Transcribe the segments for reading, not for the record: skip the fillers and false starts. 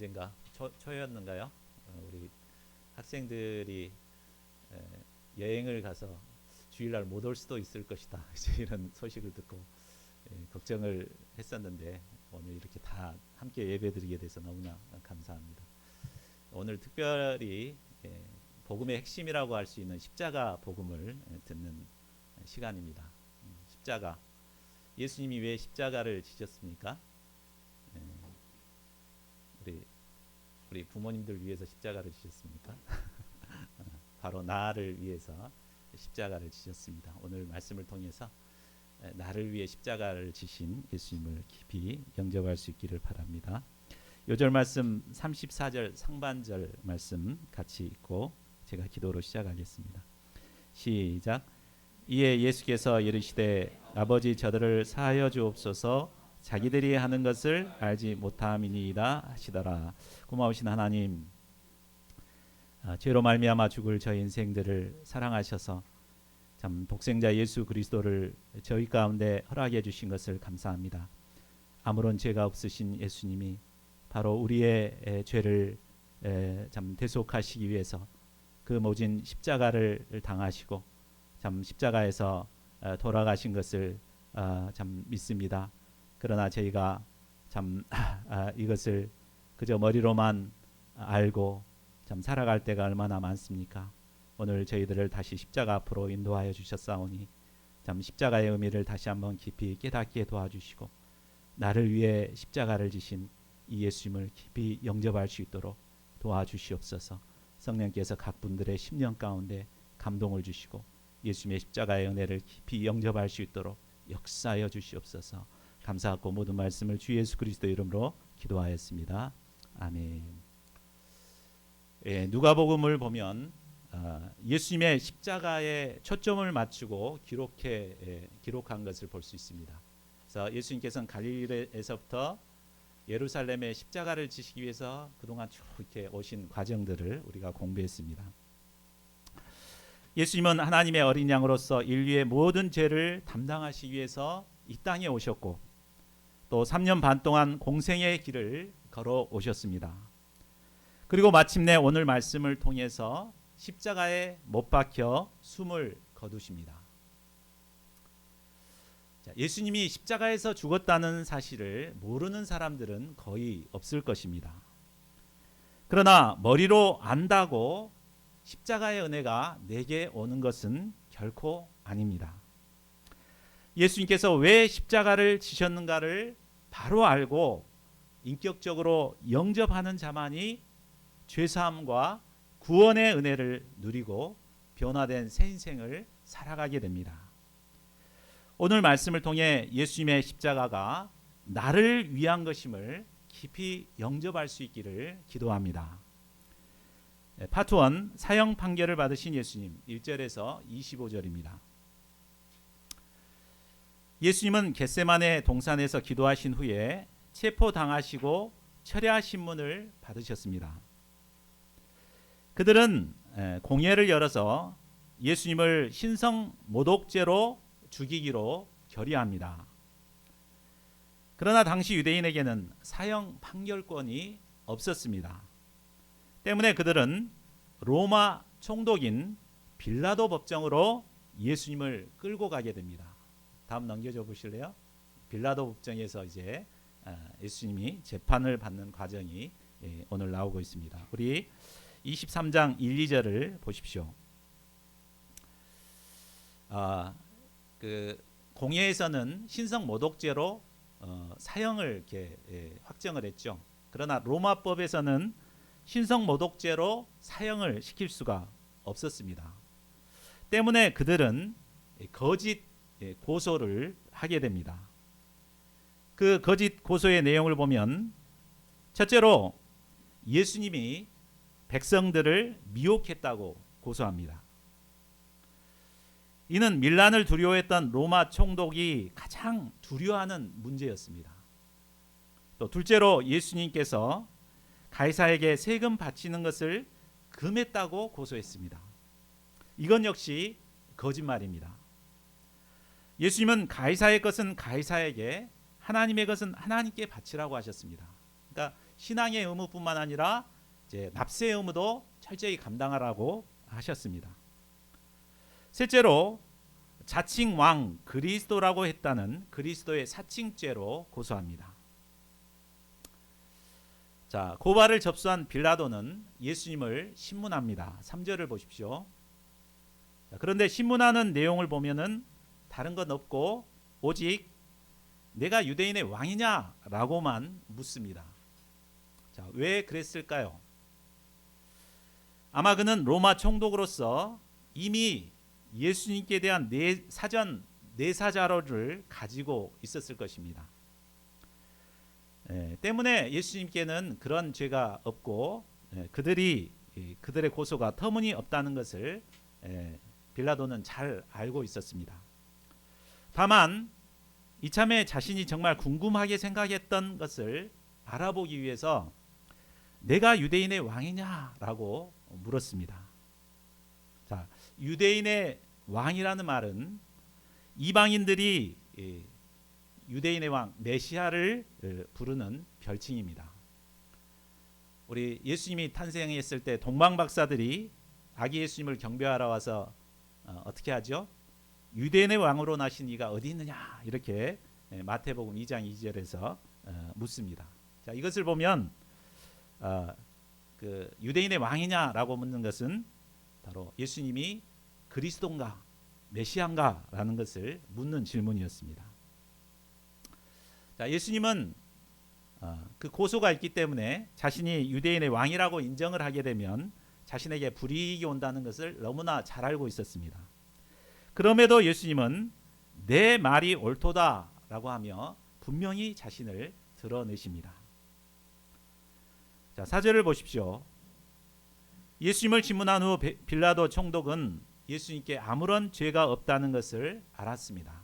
언젠가 초였는가요? 우리 학생들이 여행을 가서 주일날 못 올 수도 있을 것이다. 이런 소식을 듣고 걱정을 했었는데 오늘 이렇게 다 함께 예배드리게 돼서 너무나 감사합니다. 오늘 특별히 복음의 핵심이라고 할 수 있는 십자가 복음을 듣는 시간입니다. 십자가. 예수님이 왜 십자가를 지셨습니까? 우리 부모님들 위해서 십자가를 지셨습니까? 바로 나를 위해서 십자가를 지셨습니다. 오늘 말씀을 통해서 나를 위해 십자가를 지신 예수님을 깊이 영접할 수 있기를 바랍니다. 요절 말씀 34절 상반절 말씀 같이 읽고 제가 기도로 시작하겠습니다. 시작. 이에 예수께서 이르시되 아버지 저들을 사하여 주옵소서 자기들이 하는 것을 알지 못함이니이다 하시더라. 고마우신 하나님, 죄로 말미암아 죽을 저희 인생들을 사랑하셔서 참 독생자 예수 그리스도를 저희 가운데 허락해 주신 것을 감사합니다. 아무런 죄가 없으신 예수님이 바로 우리의 죄를 참 대속하시기 위해서 그 모진 십자가를 당하시고 참 십자가에서 돌아가신 것을 참 믿습니다. 그러나 저희가 참 이것을 그저 머리로만 알고 참 살아갈 때가 얼마나 많습니까? 오늘 저희들을 다시 십자가 앞으로 인도하여 주셨사오니 참 십자가의 의미를 다시 한번 깊이 깨닫게 도와주시고 나를 위해 십자가를 지신 이 예수님을 깊이 영접할 수 있도록 도와주시옵소서. 성령께서 각 분들의 심령 가운데 감동을 주시고 예수님의 십자가의 은혜를 깊이 영접할 수 있도록 역사하여 주시옵소서. 감사하고 모든 말씀을 주 예수 그리스도 이름으로 기도하였습니다. 아멘. 누가복음을 보면 예수님의 십자가에 초점을 맞추고 기록한 것을 볼 수 있습니다. 그래서 예수님께서는 갈릴리에서부터 예루살렘에 십자가를 지시기 위해서 그동안 쭉 이렇게 오신 과정들을 우리가 공부했습니다. 예수님은 하나님의 어린 양으로서 인류의 모든 죄를 담당하시기 위해서 이 땅에 오셨고 또 3년 반 동안 공생의 길을 걸어 오셨습니다. 그리고 마침내 오늘 말씀을 통해서 십자가에 못 박혀 숨을 거두십니다. 예수님이 십자가에서 죽었다는 사실을 모르는 사람들은 거의 없을 것입니다. 그러나 머리로 안다고 십자가의 은혜가 내게 오는 것은 결코 아닙니다. 예수님께서 왜 십자가를 지셨는가를 바로 알고 인격적으로 영접하는 자만이 죄사함과 구원의 은혜를 누리고 변화된 새 인생을 살아가게 됩니다. 오늘 말씀을 통해 예수님의 십자가가 나를 위한 것임을 깊이 영접할 수 있기를 기도합니다. 파트 1 사형 판결을 받으신 예수님 1절에서 25절입니다. 예수님은 겟세마네 동산에서 기도하신 후에 체포당하시고 철야 신문을 받으셨습니다. 그들은 공회를 열어서 예수님을 신성 모독죄로 죽이기로 결의합니다. 그러나 당시 유대인에게는 사형 판결권이 없었습니다. 때문에 그들은 로마 총독인 빌라도 법정으로 예수님을 끌고 가게 됩니다. 다음 넘겨줘 보실래요? 빌라도 법정에서 이제 예수님이 재판을 받는 과정이 오늘 나오고 있습니다. 우리 23장 1, 2절을 보십시오. 그 공회에서는 신성 모독죄로 사형을 이렇게 확정을 했죠. 그러나 로마법에서는 신성 모독죄로 사형을 시킬 수가 없었습니다. 때문에 그들은 거짓 고소를 하게 됩니다. 그 거짓 고소의 내용을 보면 첫째로 예수님이 백성들을 미혹했다고 고소합니다. 이는 밀란을 두려워했던 로마 총독이 가장 두려워하는 문제였습니다. 또 둘째로 예수님께서 가이사에게 세금 바치는 것을 금했다고 고소했습니다. 이건 역시 거짓말입니다. 예수님은 가이사의 것은 가이사에게, 하나님의 것은 하나님께 바치라고 하셨습니다. 그러니까 신앙의 의무뿐만 아니라 이제 납세의 의무도 철저히 감당하라고 하셨습니다. 실제로 자칭 왕 그리스도라고 했다는 그리스도의 사칭죄로 고소합니다. 자, 고발을 접수한 빌라도는 예수님을 신문합니다. 3절을 보십시오. 자, 그런데 신문하는 내용을 보면은 다른 건 없고 오직 내가 유대인의 왕이냐라고만 묻습니다. 자, 왜 그랬을까요? 아마 그는 로마 총독으로서 이미 예수님께 대한 사전 내사 자료를 가지고 있었을 것입니다. 때문에 예수님께는 그런 죄가 없고 그들의 고소가 터무니없다는 것을 빌라도는 잘 알고 있었습니다. 다만 이참에 자신이 정말 궁금하게 생각했던 것을 알아보기 위해서 내가 유대인의 왕이냐라고 물었습니다. 자, 유대인의 왕이라는 말은 이방인들이 유대인의 왕 메시아를 부르는 별칭입니다. 우리 예수님이 탄생했을 때 동방 박사들이 아기 예수님을 경배하러 와서 어떻게 하죠? 유대인의 왕으로 나신 이가 어디 있느냐 이렇게 마태복음 2장 2절에서 묻습니다. 자, 이것을 보면 그 유대인의 왕이냐라고 묻는 것은 바로 예수님이 그리스도인가 메시아인가라는 것을 묻는 질문이었습니다. 자, 예수님은 그 고소가 있기 때문에 자신이 유대인의 왕이라고 인정을 하게 되면 자신에게 불이익이 온다는 것을 너무나 잘 알고 있었습니다. 그럼에도 예수님은 내 말이 옳도다라고 하며 분명히 자신을 드러내십니다. 자, 4절을 보십시오. 예수님을 질문한 후 빌라도 총독은 예수님께 아무런 죄가 없다는 것을 알았습니다.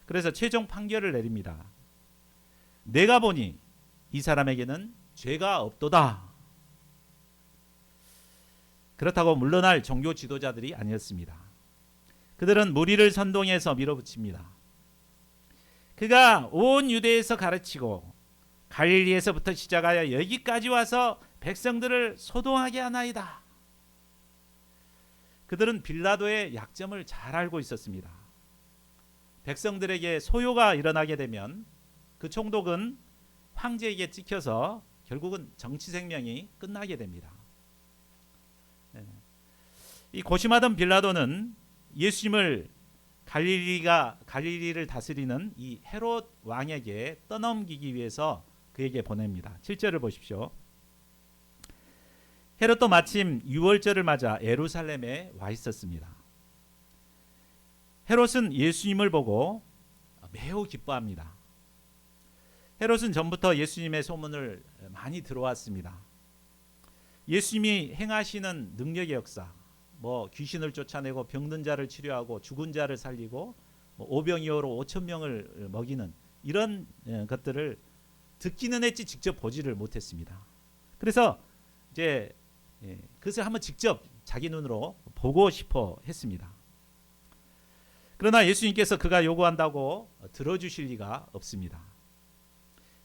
그래서 최종 판결을 내립니다. 내가 보니 이 사람에게는 죄가 없도다. 그렇다고 물러날 종교 지도자들이 아니었습니다. 그들은 무리를 선동해서 밀어붙입니다. 그가 온 유대에서 가르치고 갈릴리에서부터 시작하여 여기까지 와서 백성들을 소동하게 하나이다. 그들은 빌라도의 약점을 잘 알고 있었습니다. 백성들에게 소요가 일어나게 되면 그 총독은 황제에게 찍혀서 결국은 정치 생명이 끝나게 됩니다. 이 고심하던 빌라도는 예수님을 갈릴리를 다스리는 이 헤롯 왕에게 떠넘기기 위해서 그에게 보냅니다. 7절을 보십시오. 헤롯도 마침 유월절을 맞아 예루살렘에 와 있었습니다. 헤롯은 예수님을 보고 매우 기뻐합니다. 헤롯은 전부터 예수님의 소문을 많이 들어왔습니다. 예수님이 행하시는 능력의 역사, 귀신을 쫓아내고 병든 자를 치료하고 죽은 자를 살리고 오병이어로 5천 명을 먹이는 이런 것들을 듣기는 했지 직접 보지를 못했습니다. 그래서 이제 그것을 한번 직접 자기 눈으로 보고 싶어 했습니다. 그러나 예수님께서 그가 요구한다고 들어주실 리가 없습니다.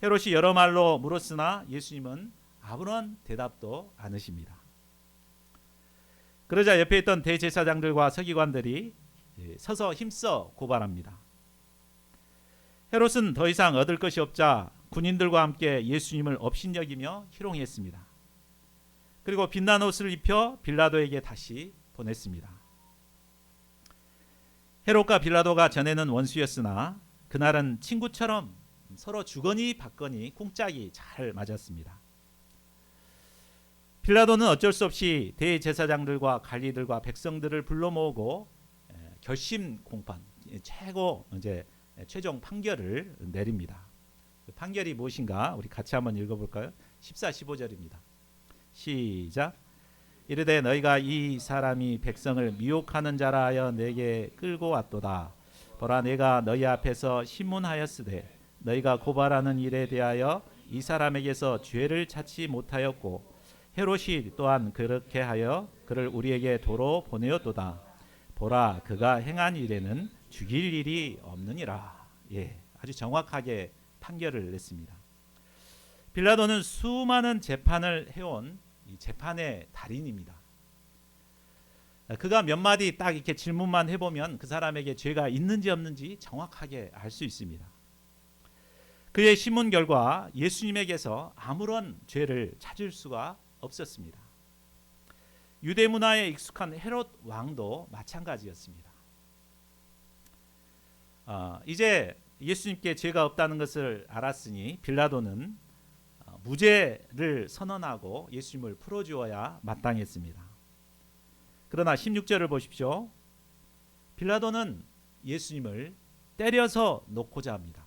헤롯이 여러 말로 물었으나 예수님은 아무런 대답도 않으십니다. 그러자 옆에 있던 대제사장들과 서기관들이 서서 힘써 고발합니다. 헤롯은 더 이상 얻을 것이 없자 군인들과 함께 예수님을 업신여기며 희롱했습니다. 그리고 빛난 옷을 입혀 빌라도에게 다시 보냈습니다. 헤롯과 빌라도가 전에는 원수였으나 그날은 친구처럼 서로 주거니 받거니 쿵짝이 잘 맞았습니다. 빌라도는 어쩔 수 없이 대제사장들과 관리들과 백성들을 불러 모으고 결심 공판, 최종 판결을 내립니다. 그 판결이 무엇인가 우리 같이 한번 읽어볼까요? 14, 15절입니다. 시작. 이르되 너희가 이 사람이 백성을 미혹하는 자라 하여 내게 끌고 왔도다. 보라, 내가 너희 앞에서 신문하였으되 너희가 고발하는 일에 대하여 이 사람에게서 죄를 찾지 못하였고 헤롯이 또한 그렇게 하여 그를 우리에게 도로 보내었도다. 보라, 그가 행한 일에는 죽일 일이 없느니라. 아주 정확하게 판결을 냈습니다. 빌라도는 수많은 재판을 해온 이 재판의 달인입니다. 그가 몇 마디 딱 이렇게 질문만 해보면 그 사람에게 죄가 있는지 없는지 정확하게 알 수 있습니다. 그의 신문 결과 예수님에게서 아무런 죄를 찾을 수가 없었습니다. 유대 문화에 익숙한 헤롯 왕도 마찬가지였습니다. 이제 예수님께 죄가 없다는 것을 알았으니 빌라도는 무죄를 선언하고 예수님을 풀어주어야 마땅했습니다. 그러나 16절을 보십시오. 빌라도는 예수님을 때려서 놓고자 합니다.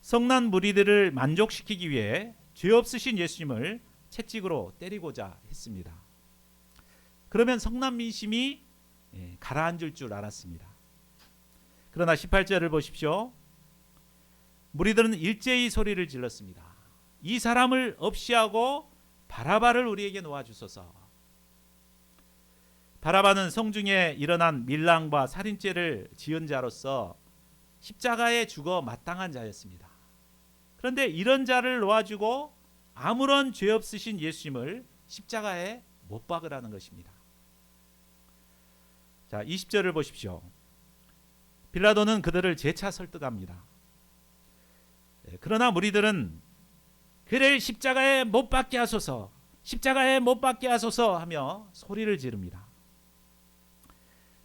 성난 무리들을 만족시키기 위해 죄 없으신 예수님을 채찍으로 때리고자 했습니다. 그러면 성난 민심이 가라앉을 줄 알았습니다. 그러나 18절을 보십시오. 무리들은 일제히 소리를 질렀습니다. 이 사람을 없이 하고 바라바를 우리에게 놓아주소서. 바라바는 성중에 일어난 밀랑과 살인죄를 지은 자로서 십자가에 죽어 마땅한 자였습니다. 그런데 이런 자를 놓아주고 아무런 죄 없으신 예수님을 십자가에 못 박으라는 것입니다. 자, 20절을 보십시오. 빌라도는 그들을 재차 설득합니다. 그러나 무리들은 그를 십자가에 못 박게 하소서, 십자가에 못 박게 하소서 하며 소리를 지릅니다.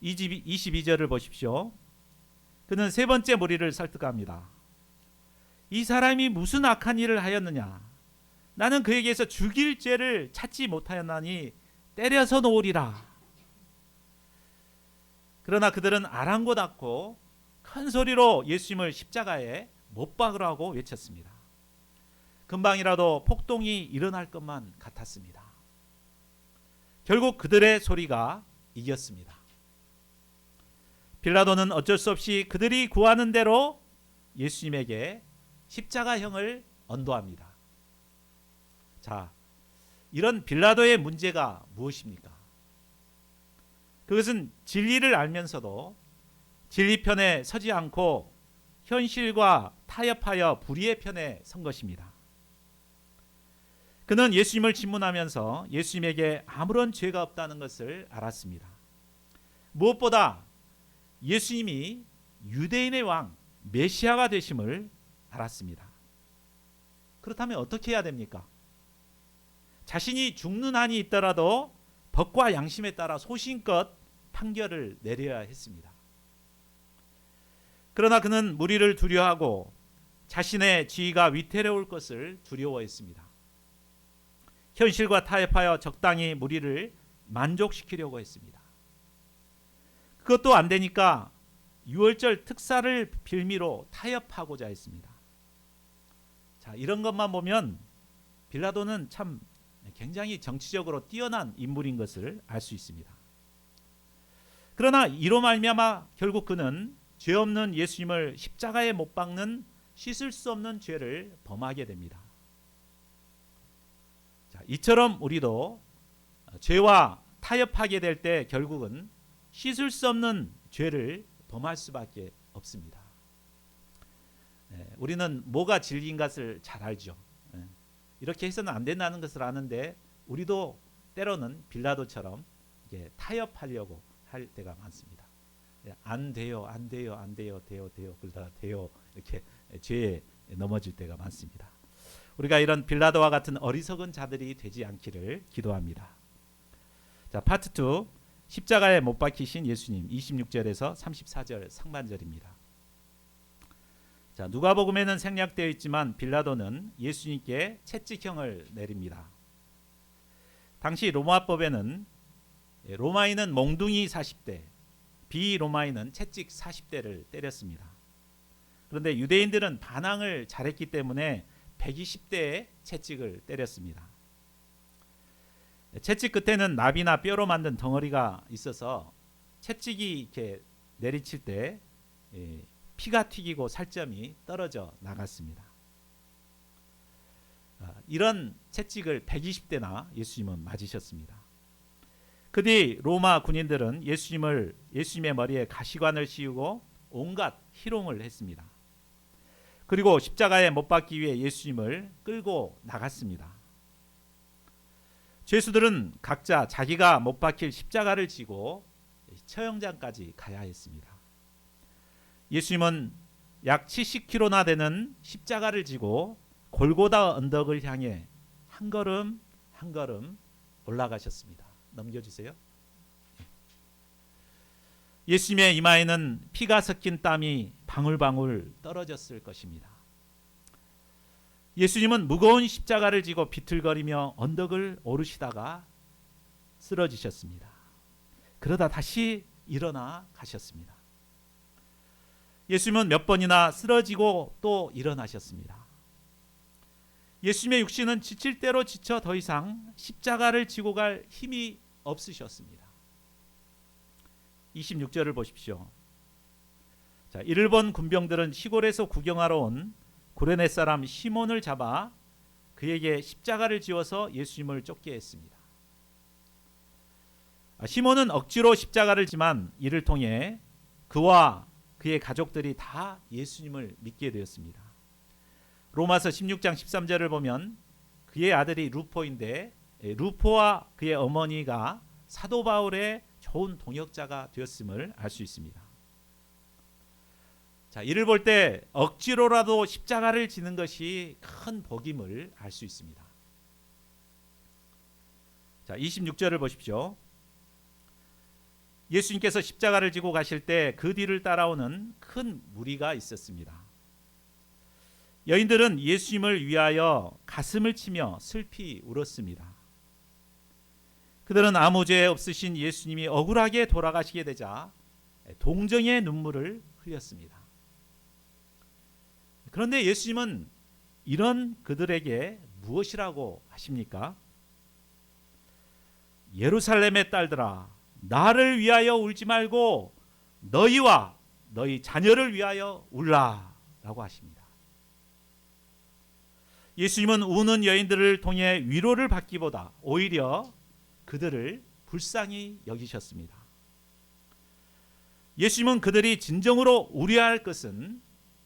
22절을 보십시오. 그는 세 번째 무리를 설득합니다. 이 사람이 무슨 악한 일을 하였느냐? 나는 그에게서 죽일 죄를 찾지 못하였나니 때려서 놓으리라. 그러나 그들은 아랑곳하고 큰 소리로 예수님을 십자가에 못 박으라고 외쳤습니다. 금방이라도 폭동이 일어날 것만 같았습니다. 결국 그들의 소리가 이겼습니다. 빌라도는 어쩔 수 없이 그들이 구하는 대로 예수님에게 십자가형을 언도합니다. 자, 이런 빌라도의 문제가 무엇입니까? 그것은 진리를 알면서도 진리 편에 서지 않고 현실과 타협하여 불의의 편에 선 것입니다. 그는 예수님을 질문하면서 예수님에게 아무런 죄가 없다는 것을 알았습니다. 무엇보다 예수님이 유대인의 왕 메시아가 되심을 알았습니다. 그렇다면 어떻게 해야 됩니까? 자신이 죽는 한이 있더라도 법과 양심에 따라 소신껏 판결을 내려야 했습니다. 그러나 그는 무리를 두려워하고 자신의 지위가 위태로울 것을 두려워했습니다. 현실과 타협하여 적당히 무리를 만족시키려고 했습니다. 그것도 안 되니까 6월절 특사를 빌미로 타협하고자 했습니다. 자, 이런 것만 보면 빌라도는 참 굉장히 정치적으로 뛰어난 인물인 것을 알 수 있습니다. 그러나 이로 말미암아 결국 그는 죄 없는 예수님을 십자가에 못 박는 씻을 수 없는 죄를 범하게 됩니다. 자, 이처럼 우리도 죄와 타협하게 될 때 결국은 씻을 수 없는 죄를 범할 수밖에 없습니다. 우리는 뭐가 진리인 것을 잘 알죠. 이렇게 해서는 안 된다는 것을 아는데 우리도 때로는 빌라도처럼 타협하려고 할 때가 많습니다. 안 돼요, 안 돼요, 안 돼요, 돼요, 돼요, 그러다가 돼요, 이렇게 죄에 넘어질 때가 많습니다. 우리가 이런 빌라도와 같은 어리석은 자들이 되지 않기를 기도합니다. 자, 파트 2, 십자가에 못 박히신 예수님, 26절에서 34절 상반절입니다. 자, 누가복음에는 생략되어 있지만 빌라도는 예수님께 채찍형을 내립니다. 당시 로마법에는 로마인은 몽둥이 40대, 비로마인은 채찍 40대를 때렸습니다. 그런데 유대인들은 반항을 잘했기 때문에 120대의 채찍을 때렸습니다. 채찍 끝에는 나비나 뼈로 만든 덩어리가 있어서 채찍이 이렇게 내리칠 때 피가 튀기고 살점이 떨어져 나갔습니다. 이런 채찍을 120대나 예수님은 맞으셨습니다. 그 뒤 로마 군인들은 예수님의 머리에 가시관을 씌우고 온갖 희롱을 했습니다. 그리고 십자가에 못 박기 위해 예수님을 끌고 나갔습니다. 죄수들은 각자 자기가 못 박힐 십자가를 지고 처형장까지 가야 했습니다. 예수님은 약 70kg나 되는 십자가를 지고 골고다 언덕을 향해 한 걸음 한 걸음 올라가셨습니다. 넘겨주세요. 예수님의 이마에는 피가 섞인 땀이 방울방울 떨어졌을 것입니다. 예수님은 무거운 십자가를 지고 비틀거리며 언덕을 오르시다가 쓰러지셨습니다. 그러다 다시 일어나 가셨습니다. 예수님은 몇 번이나 쓰러지고 또 일어나셨습니다. 예수님의 육신은 지칠 대로 지쳐 더 이상 십자가를 지고 갈 힘이 없으셨습니다. 26절을 보십시오. 자, 이를 본 군병들은 시골에서 구경하러 온 구레네 사람 시몬을 잡아 그에게 십자가를 지어서 예수님을 쫓게 했습니다. 시몬은 억지로 십자가를 지만 이를 통해 그와 그의 가족들이 다 예수님을 믿게 되었습니다. 로마서 16장 13절을 보면 그의 아들이 루포인데 루포와 그의 어머니가 사도 바울의 좋은 동역자가 되었음을 알 수 있습니다. 자, 이를 볼 때 억지로라도 십자가를 지는 것이 큰 복임을 알 수 있습니다. 자, 26절을 보십시오. 예수님께서 십자가를 지고 가실 때 그 뒤를 따라오는 큰 무리가 있었습니다. 여인들은 예수님을 위하여 가슴을 치며 슬피 울었습니다. 그들은 아무 죄 없으신 예수님이 억울하게 돌아가시게 되자 동정의 눈물을 흘렸습니다. 그런데 예수님은 이런 그들에게 무엇이라고 하십니까? 예루살렘의 딸들아, 나를 위하여 울지 말고 너희와 너희 자녀를 위하여 울라 라고 하십니다. 예수님은 우는 여인들을 통해 위로를 받기보다 오히려 그들을 불쌍히 여기셨습니다. 예수님은 그들이 진정으로 우려할 것은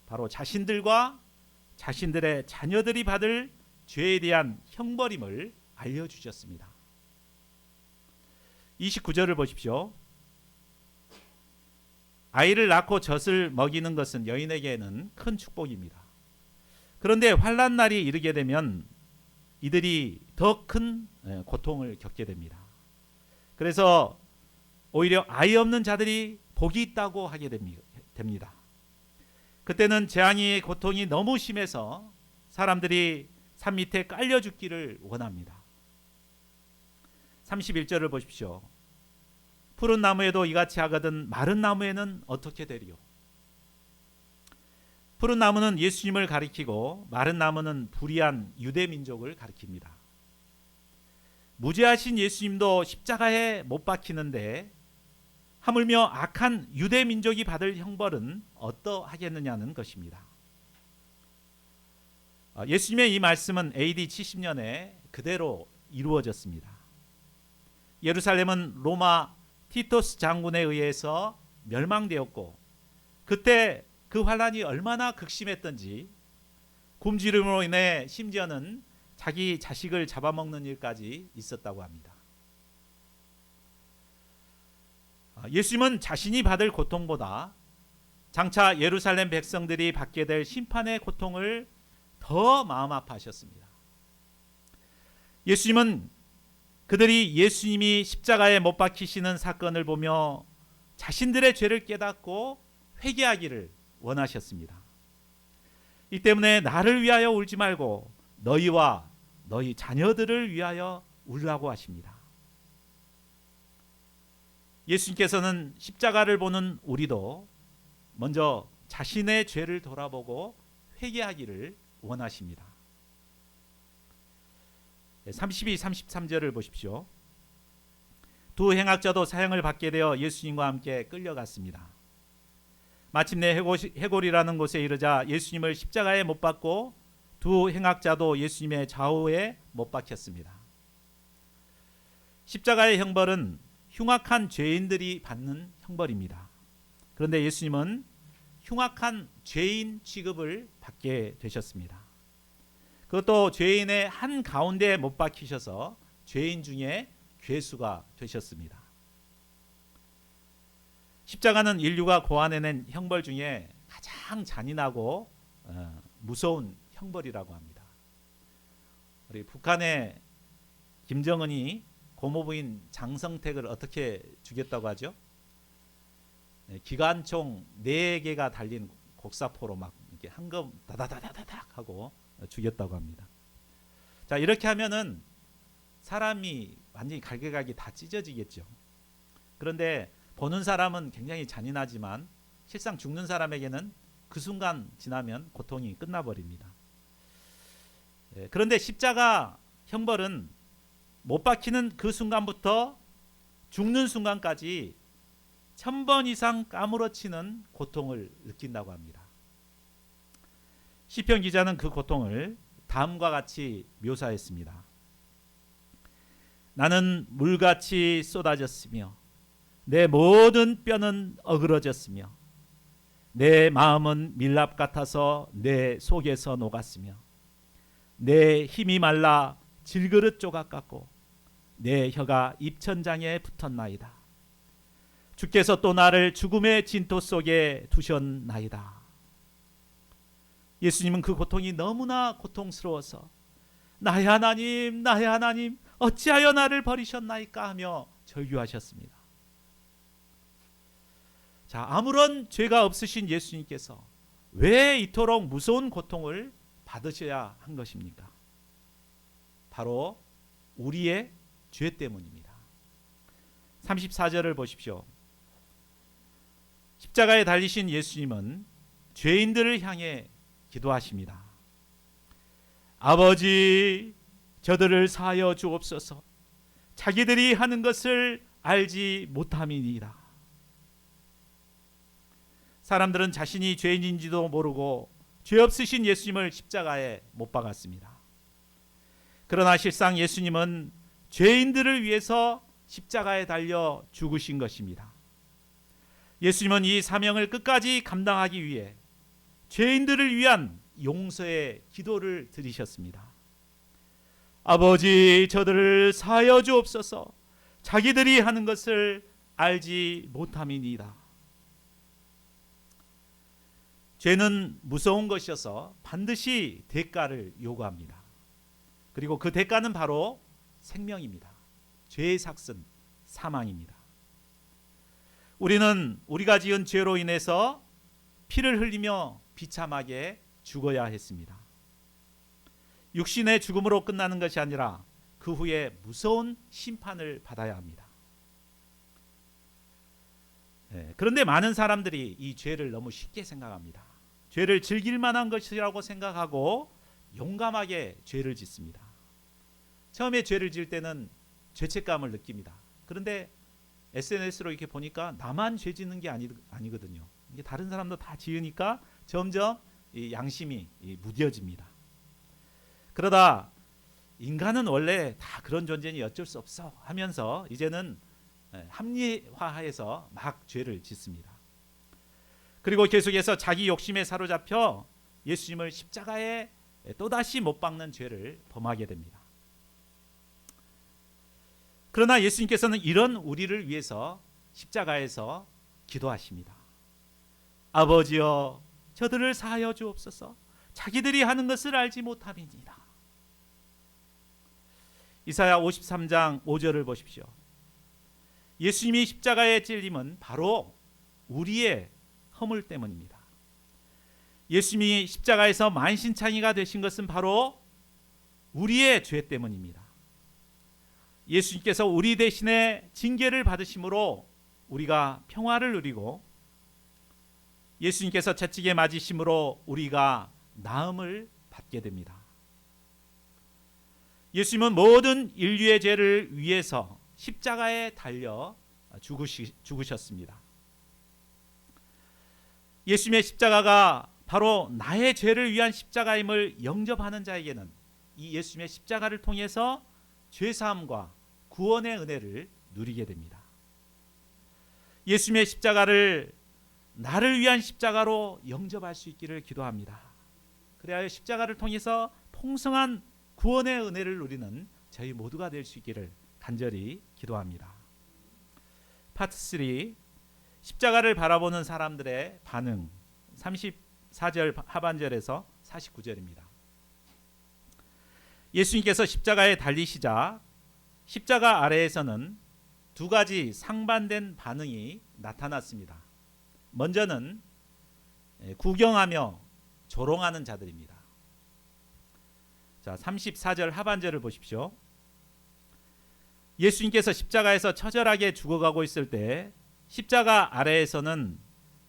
바로 자신들과 자신들의 자녀들이 받을 죄에 대한 형벌임을 알려주셨습니다. 29절을 보십시오. 아이를 낳고 젖을 먹이는 것은 여인에게는 큰 축복입니다. 그런데 환난 날이 이르게 되면 이들이 더 큰 고통을 겪게 됩니다. 그래서 오히려 아이 없는 자들이 복이 있다고 하게 됩니다. 그때는 재앙의 고통이 너무 심해서 사람들이 산 밑에 깔려 죽기를 원합니다. 31절을 보십시오. 푸른 나무에도 이같이 하거든 마른 나무에는 어떻게 되리요? 푸른 나무는 예수님을 가리키고 마른 나무는 불의한 유대 민족을 가리킵니다. 무죄하신 예수님도 십자가에 못 박히는데 하물며 악한 유대 민족이 받을 형벌은 어떠하겠느냐는 것입니다. 예수님의 이 말씀은 AD 70년에 그대로 이루어졌습니다. 예루살렘은 로마 티토스 장군에 의해서 멸망되었고 그때 그 환란이 얼마나 극심했던지 굶주림으로 인해 심지어는 자기 자식을 잡아먹는 일까지 있었다고 합니다. 예수님은 자신이 받을 고통보다 장차 예루살렘 백성들이 받게 될 심판의 고통을 더 마음 아파하셨습니다. 예수님은 그들이 예수님이 십자가에 못 박히시는 사건을 보며 자신들의 죄를 깨닫고 회개하기를 원하셨습니다. 이 때문에 나를 위하여 울지 말고 너희와 너희 자녀들을 위하여 울라고 하십니다. 예수님께서는 십자가를 보는 우리도 먼저 자신의 죄를 돌아보고 회개하기를 원하십니다. 32, 33절을 보십시오. 두 행악자도 사형을 받게 되어 예수님과 함께 끌려갔습니다. 마침내 해골이라는 곳에 이르자 예수님을 십자가에 못 박고 두 행악자도 예수님의 좌우에 못 박혔습니다. 십자가의 형벌은 흉악한 죄인들이 받는 형벌입니다. 그런데 예수님은 흉악한 죄인 취급을 받게 되셨습니다. 그것도 죄인의 한 가운데에 못 박히셔서 죄인 중에 괴수가 되셨습니다. 십자가는 인류가 고안해낸 형벌 중에 가장 잔인하고 무서운 형벌이라고 합니다. 우리 북한의 김정은이 고모부인 장성택을 어떻게 죽였다고 하죠? 기관총 4개가 달린 곡사포로 막 이렇게 한검 다다다다닥 하고 죽였다고 합니다. 자, 이렇게 하면은 사람이 완전히 갈기갈기 다 찢어지겠죠. 그런데 보는 사람은 굉장히 잔인하지만 실상 죽는 사람에게는 그 순간 지나면 고통이 끝나버립니다. 그런데 십자가 형벌은 못 박히는 그 순간부터 죽는 순간까지 1000번 이상 까무러치는 고통을 느낀다고 합니다. 시편 기자는 그 고통을 다음과 같이 묘사했습니다. 나는 물같이 쏟아졌으며 내 모든 뼈는 어그러졌으며 내 마음은 밀랍 같아서 내 속에서 녹았으며 내 힘이 말라 질그릇 조각 같고 내 혀가 입천장에 붙었나이다. 주께서 또 나를 죽음의 진토 속에 두셨나이다. 예수님은 그 고통이 너무나 고통스러워서 나의 하나님, 나의 하나님, 어찌하여 나를 버리셨나이까 하며 절규하셨습니다. 자, 아무런 죄가 없으신 예수님께서 왜 이토록 무서운 고통을 받으셔야 한 것입니까? 바로 우리의 죄 때문입니다. 34절을 보십시오. 십자가에 달리신 예수님은 죄인들을 향해 기도하십니다. 아버지, 저들을 사하여 주옵소서. 자기들이 하는 것을 알지 못함이니이다. 사람들은 자신이 죄인인지도 모르고 죄 없으신 예수님을 십자가에 못 박았습니다. 그러나 실상 예수님은 죄인들을 위해서 십자가에 달려 죽으신 것입니다. 예수님은 이 사명을 끝까지 감당하기 위해 죄인들을 위한 용서의 기도를 드리셨습니다. 아버지, 저들을 사하여 주옵소서. 자기들이 하는 것을 알지 못함이니이다. 죄는 무서운 것이어서 반드시 대가를 요구합니다. 그리고 그 대가는 바로 생명입니다. 죄의 삭은 사망입니다. 우리는 우리가 지은 죄로 인해서 피를 흘리며 비참하게 죽어야 했습니다. 육신의 죽음으로 끝나는 것이 아니라 그 후에 무서운 심판을 받아야 합니다. 그런데 많은 사람들이 이 죄를 너무 쉽게 생각합니다. 죄를 즐길 만한 것이라고 생각하고 용감하게 죄를 짓습니다. 처음에 죄를 지을 때는 죄책감을 느낍니다. 그런데 SNS로 이렇게 보니까 나만 죄 짓는 게 아니거든요. 이게 다른 사람도 다 지으니까 점점 이 양심이 무뎌집니다. 그러다 인간은 원래 다 그런 존재니 어쩔 수 없어 하면서 이제는 합리화해서 막 죄를 짓습니다. 그리고 계속해서 자기 욕심에 사로잡혀 예수님을 십자가에 또다시 못 박는 죄를 범하게 됩니다. 그러나 예수님께서는 이런 우리를 위해서 십자가에서 기도하십니다. 아버지여, 저들을 사하여 주옵소서. 자기들이 하는 것을 알지 못함이니이다. 이사야 53장 5절을 보십시오. 예수님이 십자가에 찔림은 바로 우리의 허물 때문입니다. 예수님이 십자가에서 만신창이가 되신 것은 바로 우리의 죄 때문입니다. 예수님께서 우리 대신에 징계를 받으심으로 우리가 평화를 누리고 예수님께서 채찍에 맞으심으로 우리가 나음을 받게 됩니다. 예수님은 모든 인류의 죄를 위해서 십자가에 달려 죽으셨습니다. 예수님의 십자가가 바로 나의 죄를 위한 십자가임을 영접하는 자에게는 이 예수님의 십자가를 통해서 죄사함과 구원의 은혜를 누리게 됩니다. 예수님의 십자가를 나를 위한 십자가로 영접할 수 있기를 기도합니다. 그래야 십자가를 통해서 풍성한 구원의 은혜를 누리는 저희 모두가 될 수 있기를 간절히 기도합니다. 파트 3, 십자가를 바라보는 사람들의 반응, 34절 하반절에서 49절입니다. 예수님께서 십자가에 달리시자 십자가 아래에서는 두 가지 상반된 반응이 나타났습니다. 먼저는 구경하며 조롱하는 자들입니다. 자, 34절 하반절을 보십시오. 예수님께서 십자가에서 처절하게 죽어가고 있을 때 십자가 아래에서는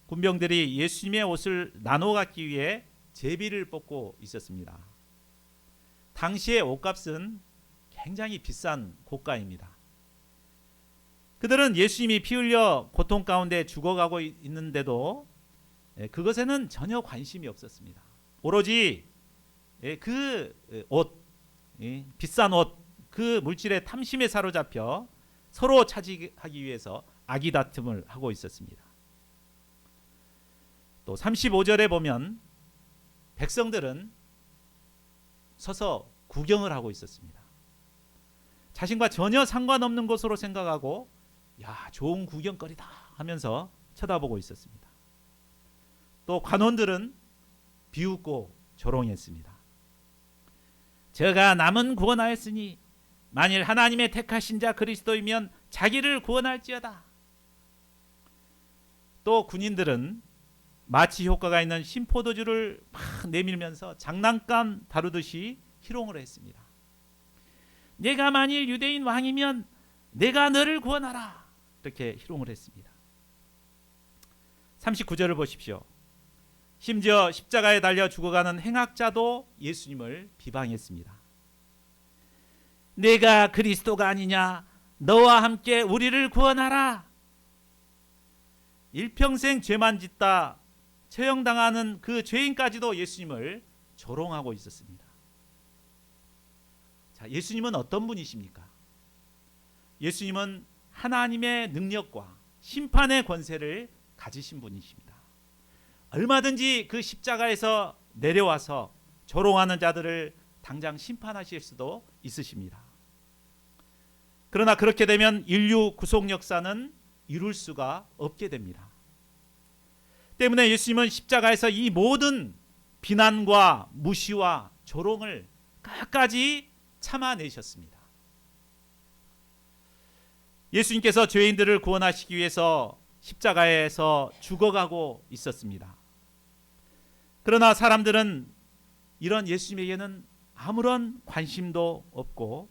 군병들이 예수님의 옷을 나눠 갖기 위해 제비를 뽑고 있었습니다. 당시의 옷값은 굉장히 비싼 고가입니다. 그들은 예수님이 피 흘려 고통 가운데 죽어가고 있는데도 그것에는 전혀 관심이 없었습니다. 오로지 그 옷, 비싼 옷, 그 물질의 탐심에 사로잡혀 서로 차지하기 위해서 아기다툼을 하고 있었습니다. 또 35절에 보면 백성들은 서서 구경을 하고 있었습니다. 자신과 전혀 상관없는 것으로 생각하고 야, 좋은 구경거리다 하면서 쳐다보고 있었습니다. 또 관원들은 비웃고 조롱했습니다. 저가 남은 구원하였으니 만일 하나님의 택하신 자 그리스도이면 자기를 구원할지어다. 또 군인들은 마취 효과가 있는 신포도주를 막 내밀면서 장난감 다루듯이 희롱을 했습니다. 내가 만일 유대인 왕이면 내가 너를 구원하라. 이렇게 희롱을 했습니다. 39절을 보십시오. 심지어 십자가에 달려 죽어가는 행악자도 예수님을 비방했습니다. 내가 그리스도가 아니냐? 너와 함께 우리를 구원하라. 일평생 죄만 짓다 처형당하는 그 죄인까지도 예수님을 조롱하고 있었습니다. 자, 예수님은 어떤 분이십니까? 예수님은 하나님의 능력과 심판의 권세를 가지신 분이십니다. 얼마든지 그 십자가에서 내려와서 조롱하는 자들을 당장 심판하실 수도 있으십니다. 그러나 그렇게 되면 인류 구속 역사는 이룰 수가 없게 됩니다. 때문에 예수님은 십자가에서 이 모든 비난과 무시와 조롱을 끝까지 참아내셨습니다. 예수님께서 죄인들을 구원하시기 위해서 십자가에서 죽어가고 있었습니다. 그러나 사람들은 이런 예수님에게는 아무런 관심도 없고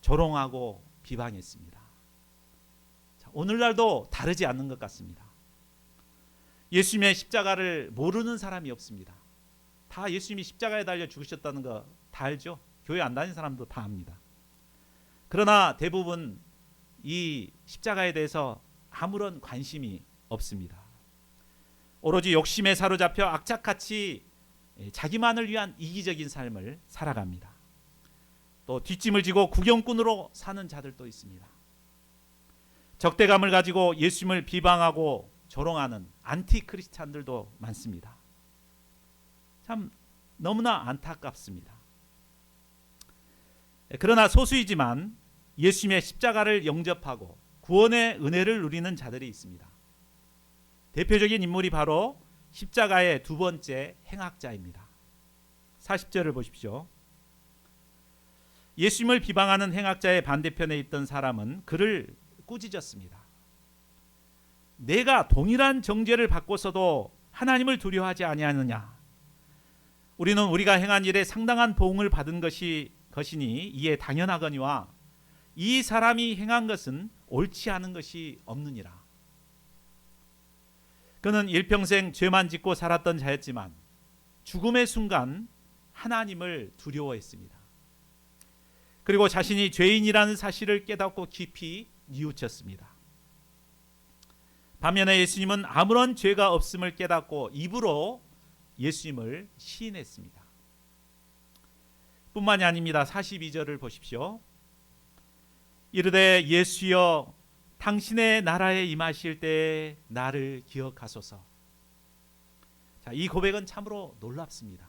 조롱하고 비방했습니다. 자, 오늘날도 다르지 않는 것 같습니다. 예수님의 십자가를 모르는 사람이 없습니다. 다 예수님이 십자가에 달려 죽으셨다는 거 다 알죠? 교회 안 다니는 사람도 다 압니다. 그러나 대부분 이 십자가에 대해서 아무런 관심이 없습니다. 오로지 욕심에 사로잡혀 악착같이 자기만을 위한 이기적인 삶을 살아갑니다. 또 뒷짐을 지고 구경꾼으로 사는 자들도 있습니다. 적대감을 가지고 예수님을 비방하고 조롱하는 안티 크리스찬들도 많습니다. 참 너무나 안타깝습니다. 그러나 소수이지만 예수님의 십자가를 영접하고 구원의 은혜를 누리는 자들이 있습니다. 대표적인 인물이 바로 십자가의 두 번째 행악자입니다. 40절을 보십시오. 예수님을 비방하는 행악자의 반대편에 있던 사람은 그를 꾸짖었습니다. 내가 동일한 정죄를 받고서도 하나님을 두려워하지 아니하느냐? 우리는 우리가 행한 일에 상당한 보응을 받은 것이니 이에 당연하거니와 이 사람이 행한 것은 옳지 않은 것이 없느니라. 그는 일평생 죄만 짓고 살았던 자였지만 죽음의 순간 하나님을 두려워했습니다. 그리고 자신이 죄인이라는 사실을 깨닫고 깊이 뉘우쳤습니다. 반면에 예수님은 아무런 죄가 없음을 깨닫고 입으로 예수님을 시인했습니다. 뿐만이 아닙니다. 42절을 보십시오. 이르되 예수여 당신의 나라에 임하실 때에 나를 기억하소서. 자, 이 고백은 참으로 놀랍습니다.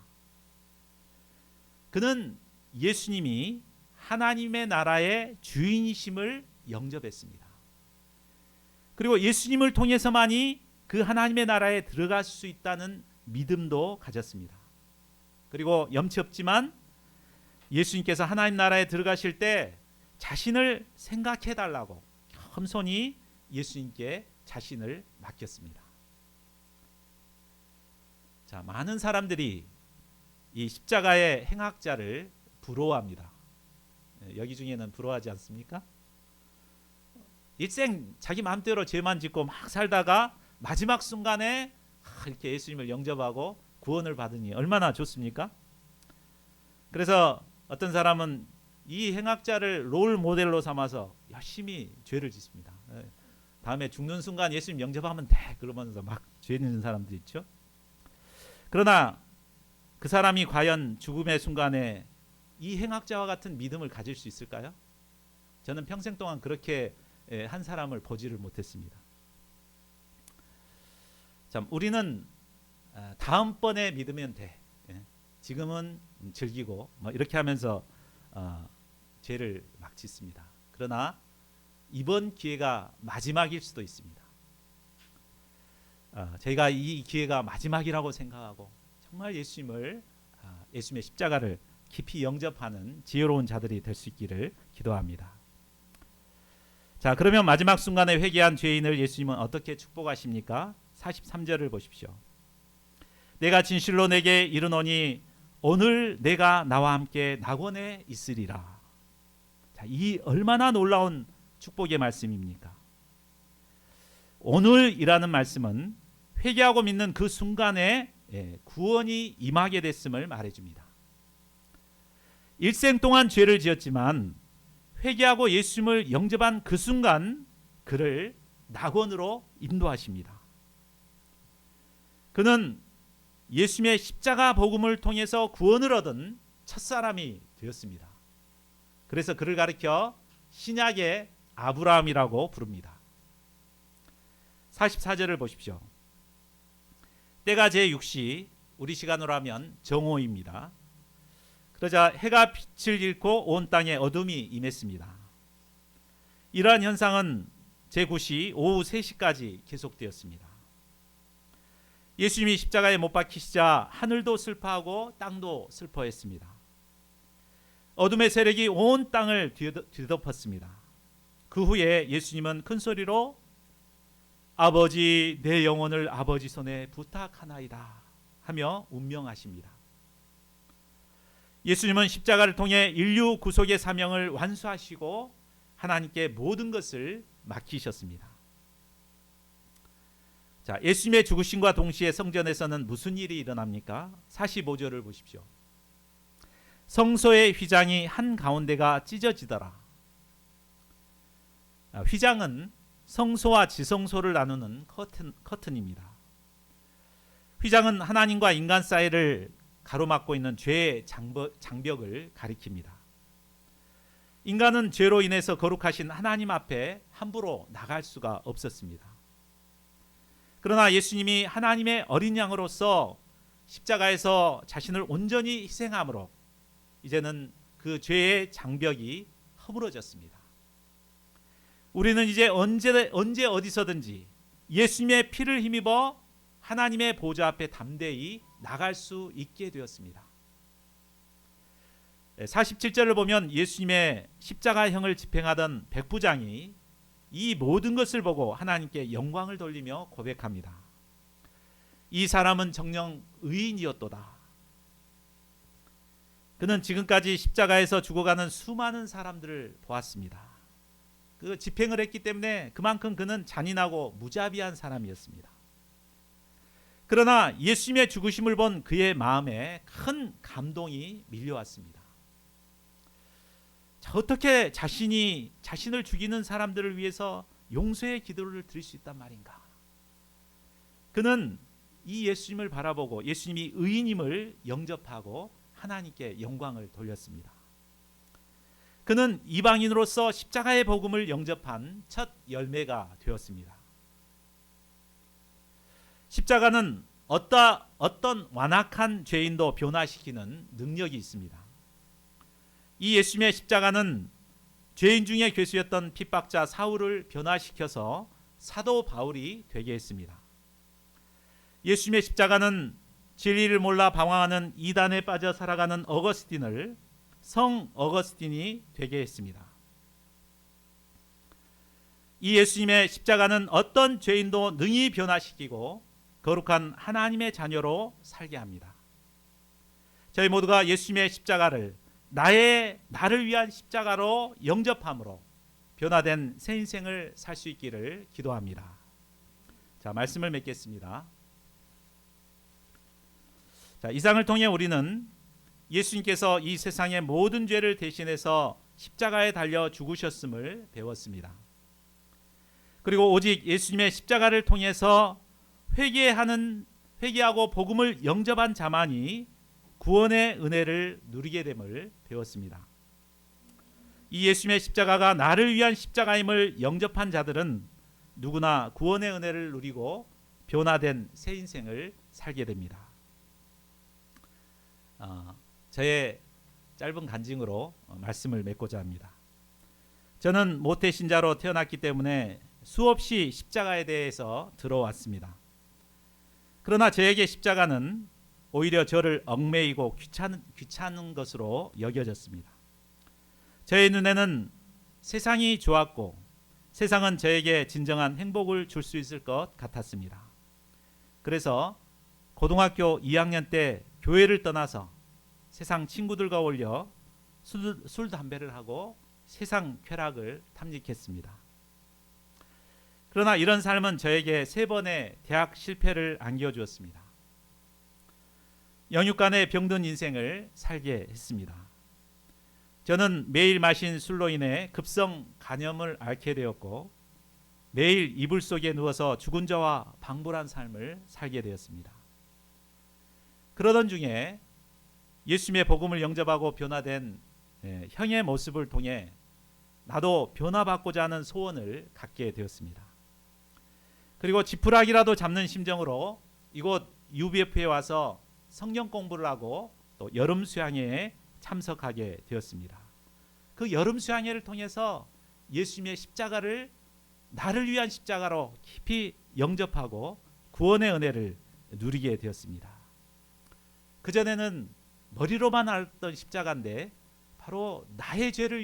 그는 예수님이 하나님의 나라의 주인이심을 영접했습니다. 그리고 예수님을 통해서만이 그 하나님의 나라에 들어갈 수 있다는 믿음도 가졌습니다. 그리고 염치 없지만 예수님께서 하나님 나라에 들어가실 때 자신을 생각해 달라고 겸손히 예수님께 자신을 맡겼습니다. 자, 많은 사람들이 이 십자가의 행악자를 부러워합니다. 여기 중에는 부러워하지 않습니까? 일생 자기 마음대로 죄만 짓고 막 살다가 마지막 순간에 이렇게 예수님을 영접하고 구원을 받으니 얼마나 좋습니까? 그래서 어떤 사람은 이 행악자를 롤 모델로 삼아서 열심히 죄를 짓습니다. 다음에 죽는 순간 예수님 영접하면 돼 그러면서 막 죄 짓는 사람들 있죠. 그러나 그 사람이 과연 죽음의 순간에 이 행악자와 같은 믿음을 가질 수 있을까요? 저는 평생 동안 그렇게 한 사람을 보지를 못했습니다. 참, 우리는 다음번에 믿으면 돼. 지금은 즐기고 뭐 이렇게 하면서 죄를 막 짓습니다. 그러나 이번 기회가 마지막일 수도 있습니다. 저희가 이 기회가 마지막이라고 생각하고 정말 예수님의 십자가를 깊이 영접하는 지혜로운 자들이 될 수 있기를 기도합니다. 자, 그러면 마지막 순간에 회개한 죄인을 예수님은 어떻게 축복하십니까? 43절을 보십시오. 내가 진실로 내게 이르노니 오늘 내가 나와 함께 낙원에 있으리라. 자, 이 얼마나 놀라운 축복의 말씀입니까? 오늘이라는 말씀은 회개하고 믿는 그 순간에 구원이 임하게 됐음을 말해줍니다. 일생 동안 죄를 지었지만 회개하고 예수님을 영접한 그 순간 그를 낙원으로 인도하십니다. 그는 예수님의 십자가 복음을 통해서 구원을 얻은 첫사람이 되었습니다. 그래서 그를 가리켜 신약의 아브라함이라고 부릅니다. 44절을 보십시오. 때가 제6시, 우리 시간으로 하면 정오입니다. 그러자 해가 빛을 잃고 온 땅에 어둠이 임했습니다. 이러한 현상은 제9시 오후 3시까지 계속되었습니다. 예수님이 십자가에 못 박히시자 하늘도 슬퍼하고 땅도 슬퍼했습니다. 어둠의 세력이 온 땅을 뒤덮었습니다. 그 후에 예수님은 큰 소리로 아버지, 내 영혼을 아버지 손에 부탁하나이다 하며 운명하십니다. 예수님은 십자가를 통해 인류 구속의 사명을 완수하시고 하나님께 모든 것을 맡기셨습니다. 자, 예수님의 죽으심과 동시에 성전에서는 무슨 일이 일어납니까? 45절을 보십시오. 성소의 휘장이 한 가운데가 찢어지더라. 휘장은 성소와 지성소를 나누는 커튼입니다. 휘장은 하나님과 인간 사이를 가로막고 있는 죄의 장벽을 가리킵니다. 인간은 죄로 인해서 거룩하신 하나님 앞에 함부로 나갈 수가 없었습니다. 그러나 예수님이 하나님의 어린 양으로서 십자가에서 자신을 온전히 희생함으로 이제는 그 죄의 장벽이 허물어졌습니다. 우리는 이제 언제 어디서든지 예수님의 피를 힘입어 하나님의 보좌 앞에 담대히 나갈 수 있게 되었습니다. 47절을 보면 예수님의 십자가형을 집행하던 백부장이 이 모든 것을 보고 하나님께 영광을 돌리며 고백합니다. 이 사람은 정녕 의인이었도다. 그는 지금까지 십자가에서 죽어가는 수많은 사람들을 보았습니다. 그 집행을 했기 때문에 그만큼 그는 잔인하고 무자비한 사람이었습니다. 그러나 예수님의 죽으심을 본 그의 마음에 큰 감동이 밀려왔습니다. 자, 어떻게 자신을 죽이는 사람들을 위해서 용서의 기도를 드릴 수 있단 말인가? 그는 이 예수님을 바라보고 예수님이 의인임을 영접하고 하나님께 영광을 돌렸습니다. 그는 이방인으로서 십자가의 복음을 영접한 첫 열매가 되었습니다. 십자가는 어떤 완악한 죄인도 변화시키는 능력이 있습니다. 이 예수님의 십자가는 죄인 중에 괴수였던 핍박자 사울을 변화시켜서 사도 바울이 되게 했습니다. 예수님의 십자가는 진리를 몰라 방황하는 이단에 빠져 살아가는 어거스틴을 성 어거스틴이 되게 했습니다. 이 예수님의 십자가는 어떤 죄인도 능히 변화시키고 거룩한 하나님의 자녀로 살게 합니다. 저희 모두가 예수님의 십자가를 나를 위한 십자가로 영접함으로 변화된 새 인생을 살 수 있기를 기도합니다. 자, 말씀을 맺겠습니다. 자, 이상을 통해 우리는 예수님께서 이 세상의 모든 죄를 대신해서 십자가에 달려 죽으셨음을 배웠습니다. 그리고 오직 예수님의 십자가를 통해서 회개하고 복음을 영접한 자만이 구원의 은혜를 누리게 됨을 배웠습니다. 이 예수님의 십자가가 나를 위한 십자가임을 영접한 자들은 누구나 구원의 은혜를 누리고 변화된 새 인생을 살게 됩니다. 저의 짧은 간증으로 말씀을 맺고자 합니다. 저는 모태신자로 태어났기 때문에 수없이 십자가에 대해서 들어왔습니다. 그러나 저에게 십자가는 오히려 저를 얽매이고 귀찮은 것으로 여겨졌습니다. 저의 눈에는 세상이 좋았고 세상은 저에게 진정한 행복을 줄 수 있을 것 같았습니다. 그래서 고등학교 2학년 때 교회를 떠나서 세상 친구들과 어울려 술 담배를 하고 세상 쾌락을 탐닉했습니다. 그러나 이런 삶은 저에게 3번의 대학 실패를 안겨주었습니다. 영육간의 병든 인생을 살게 했습니다. 저는 매일 마신 술로 인해 급성 간염을 앓게 되었고 매일 이불 속에 누워서 죽은 자와 방불한 삶을 살게 되었습니다. 그러던 중에 예수님의 복음을 영접하고 변화된 형의 모습을 통해 나도 변화받고자 하는 소원을 갖게 되었습니다. 그리고 지푸라기라도 잡는 심정으로 이곳 UBF에 와서 성경 공부를 하고 또 여름 수양회에 참석하게 되었습니다. 그 여름 수양회를 통해서 예수님의 십자가를 나를 위한 십자가로 깊이 영접하고 구원의 은혜를 누리게 되었습니다. 그전에는 머리로만 알던 십자가인데 바로 나의 죄를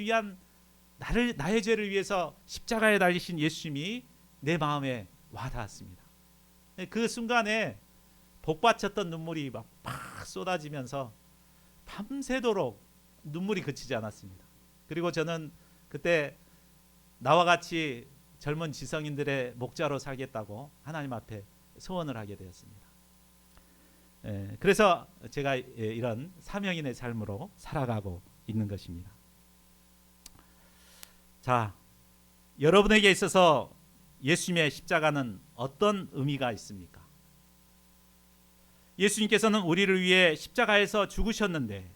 위해서 십자가에 달리신 예수님이 내 마음에 와닿았습니다. 그 순간에 복받쳤던 눈물이 막 쏟아지면서 밤새도록 눈물이 그치지 않았습니다. 그리고 저는 그때 나와 같이 젊은 지성인들의 목자로 살겠다고 하나님 앞에 소원을 하게 되었습니다. 그래서 제가 이런 사명인의 삶으로 살아가고 있는 것입니다. 자, 여러분에게 있어서 예수님의 십자가는 어떤 의미가 있습니까? 예수님께서는 우리를 위해 십자가에서 죽으셨는데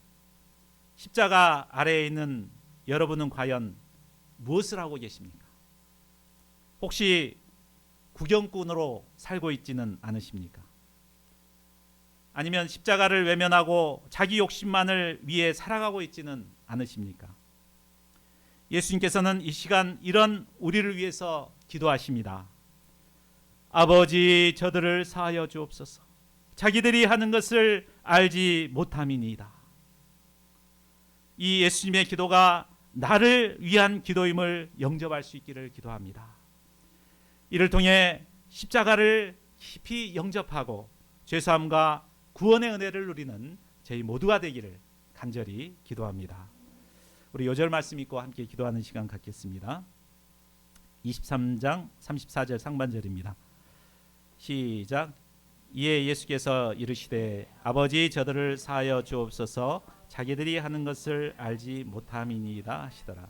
십자가 아래에 있는 여러분은 과연 무엇을 하고 계십니까? 혹시 구경꾼으로 살고 있지는 않으십니까? 아니면 십자가를 외면하고 자기 욕심만을 위해 살아가고 있지는 않으십니까? 예수님께서는 이 시간 이런 우리를 위해서 기도하십니다. 아버지, 저들을 사하여 주옵소서. 자기들이 하는 것을 알지 못함이니이다. 이 예수님의 기도가 나를 위한 기도임을 영접할 수 있기를 기도합니다. 이를 통해 십자가를 깊이 영접하고 죄사함과 구원의 은혜를 누리는 저희 모두가 되기를 간절히 기도합니다. 우리 요절 말씀 읽고 함께 기도하는 시간 갖겠습니다. 23장 34절 상반절입니다. 시작. 이에 예수께서 이르시되 아버지, 저들을 사하여 주옵소서. 자기들이 하는 것을 알지 못함이니이다 하시더라.